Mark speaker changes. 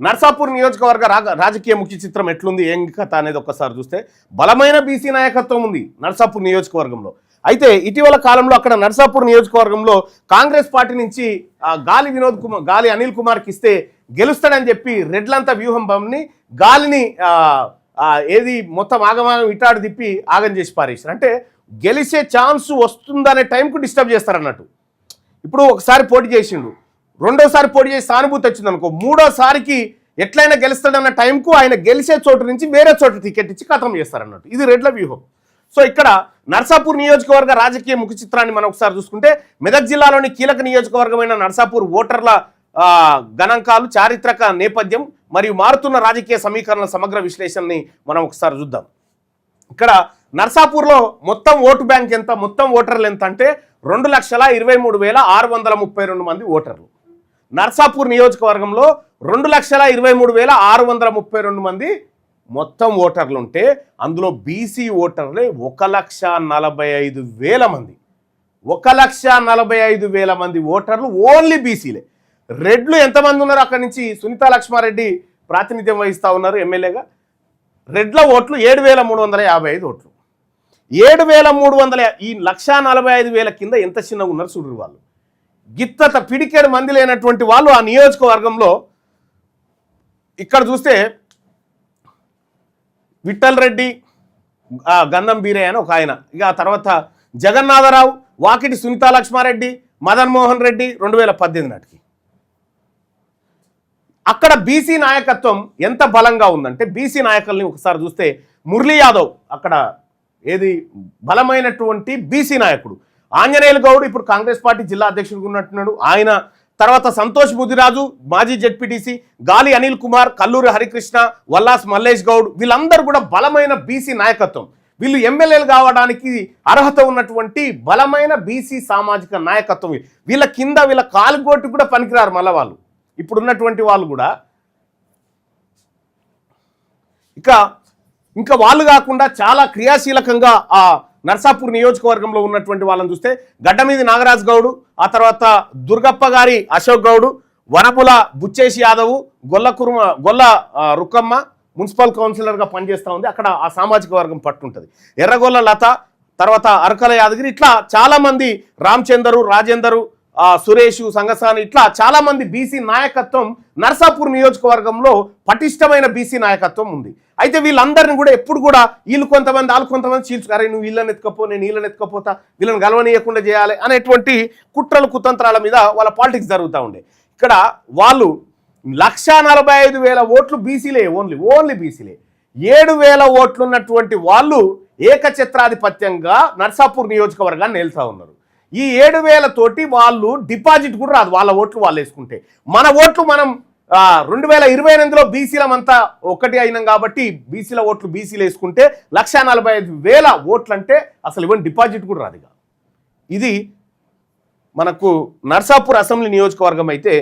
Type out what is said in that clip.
Speaker 1: నర్సాపూర్ నియోజకవర్గ రాజకీయ ముఖ్య చిత్రం ఎట్లుంది, ఏం కథ అనేది ఒక్కసారి చూస్తే బలమైన బీసీ నాయకత్వం ఉంది నర్సాపూర్ నియోజకవర్గంలో. అయితే ఇటీవల కాలంలో అక్కడ నర్సాపూర్ నియోజకవర్గంలో కాంగ్రెస్ పార్టీ నుంచి గాలి అనిల్ కుమార్కి ఇస్తే గెలుస్తాడని చెప్పి రెడ్లంతా వ్యూహం బమ్ని గాలిని ఏది మొత్తం ఆగమాగం ఇటాడు తిప్పి ఆగం చేసి పారేసారు. అంటే గెలిచే ఛాన్స్ వస్తుందనే టైంకు డిస్టర్బ్ చేస్తారన్నట్టు. ఇప్పుడు ఒకసారి పోటీ చేసిండు, రెండోసారి పోటీ చేసి సానుభూతి వచ్చింది అనుకో, మూడోసారికి ఎట్లయినా గెలుస్తాడన్న టైంకు ఆయన గెలిచే చోటు నుంచి వేరే చోట టికెట్ ఇచ్చి ఖతం చేస్తారన్నట్టు. ఇది రెడ్ల వ్యూహం. సో ఇక్కడ నర్సాపూర్ నియోజకవర్గ రాజకీయ ముఖ చిత్రాన్ని మనం ఒకసారి చూసుకుంటే మెదక్ జిల్లాలోని కీలక నియోజకవర్గమైన నర్సాపూర్ ఓటర్ల గణాంకాలు, చారిత్రక నేపథ్యం మరియు మారుతున్న రాజకీయ సమీకరణల సమగ్ర విశ్లేషణని మనం ఒకసారి చూద్దాం. ఇక్కడ నర్సాపూర్లో మొత్తం ఓటు బ్యాంక్ ఎంత, మొత్తం ఓటర్లు ఎంత అంటే 2,23,632 మంది ఓటర్లు. నర్సాపూర్ నియోజకవర్గంలో 2,23,632 మంది మొత్తం ఓటర్లు ఉంటే అందులో బీసీ ఓటర్లే 1,45,000 మంది. 1,45,000 మంది ఓటర్లు ఓన్లీ బీసీలే. రెడ్లు ఎంతమంది ఉన్నారు అక్కడి నుంచి? సునీతా లక్ష్మారెడ్డి ప్రాతినిధ్యం వహిస్తూ ఉన్నారు ఎమ్మెల్యేగా. రెడ్ల ఓట్లు 7,355 ఓట్లు. 7,300 ఈ 1,45,000 కింద ఎంత చిన్నగా ఉన్నారు చూడరు వాళ్ళు. గిత్తత పిడికేడు మంది లేనటువంటి వాళ్ళు ఆ నియోజకవర్గంలో. ఇక్కడ చూస్తే విఠల్ రెడ్డి, గంధం బీరయ్య అని ఒక ఆయన, ఇక తర్వాత జగన్నాథరావు, వాకిటి సునీతా లక్ష్మారెడ్డి, మదన్ మోహన్ రెడ్డి 2018 నాటికి. అక్కడ బీసీ నాయకత్వం ఎంత బలంగా ఉందంటే బీసీ నాయకుల్ని ఒకసారి చూస్తే మురళీ యాదవ్ అక్కడ ఏది బలమైనటువంటి బీసీ నాయకుడు. ఆంజనేయులు గౌడ్ ఇప్పుడు కాంగ్రెస్ పార్టీ జిల్లా అధ్యక్షుడిగా ఉన్నట్టున్నాడు ఆయన. తర్వాత సంతోష్ బుద్ధిరాజు మాజీ జెడ్పీటీసీ, గాలి అనిల్ కుమార్, కల్లూరి హరికృష్ణ, వల్లాస్ మల్లేష్ గౌడ్, వీళ్ళందరూ కూడా బలమైన బీసీ నాయకత్వం. వీళ్ళు ఎమ్మెల్యేలు కావడానికి అర్హత ఉన్నటువంటి బలమైన బీసీ సామాజిక నాయకత్వం. వీళ్ళ కింద వీళ్ళ కాలుగోటు కూడా పనికిరారు మళ్ళీ వాళ్ళు ఇప్పుడున్నటువంటి వాళ్ళు కూడా. ఇంకా వాళ్ళు కాకుండా చాలా క్రియాశీలకంగా ఆ నర్సాపూర్ నియోజకవర్గంలో ఉన్నటువంటి వాళ్ళని చూస్తే గడ్డమీది నాగరాజ్ గౌడు, ఆ దుర్గప్ప గారి అశోక్ గౌడు, వనపుల బుచ్చేసి యాదవ్, గొల్ల రుక్కమ్మ మున్సిపల్ కౌన్సిలర్గా పనిచేస్తూ ఉంది. అక్కడ ఆ సామాజిక వర్గం పట్టుంటుంది. ఎర్రగొల్ల లత, తర్వాత అరకల యాదగిరి, ఇట్లా చాలామంది, రామచందరు, రాజేందరు, సురేష్, సంగసాని, ఇట్లా చాలామంది బీసీ నాయకత్వం నర్సాపూర్ నియోజకవర్గంలో పటిష్టమైన బీసీ నాయకత్వం ఉంది. అయితే వీళ్ళందరినీ కూడా ఎప్పుడు కూడా వీళ్ళు కొంతమంది వాళ్ళు కొంతమంది చీల్చుకారే, నువ్వు వీళ్ళని ఎత్తుకపో, నేను వీళ్ళని ఎత్తుకపోతా, వీళ్ళని గెలవనీయకుండా చేయాలి అనేటువంటి కుట్రలు కుతంత్రాల మీద వాళ్ళ పాలిటిక్స్ జరుగుతూ ఉండే. ఇక్కడ వాళ్ళు 1,45,000 ఓట్లు బీసీలే, ఓన్లీ బీసీలే. 7,000 ఓట్లు ఉన్నటువంటి వాళ్ళు ఏకఛత్రాధిపత్యంగా నర్సాపూర్ నియోజకవర్గాన్ని నేల్తా ఉన్నారు. ఈ 7,000 తోటి వాళ్ళు డిపాజిట్ కూడా రాదు, వాళ్ళ ఓట్లు వాళ్ళు వేసుకుంటే. మన ఓట్లు మనం 2028లో బీసీలమంతా ఒకటి అయినాం కాబట్టి బీసీల ఓట్లు బీసీలు వేసుకుంటే 1,45,000 ఓట్లు అంటే అసలు ఇవన్నీ డిపాజిట్ కూడా రాదు. ఇది మనకు నర్సాపూర్ అసెంబ్లీ నియోజకవర్గం అయితే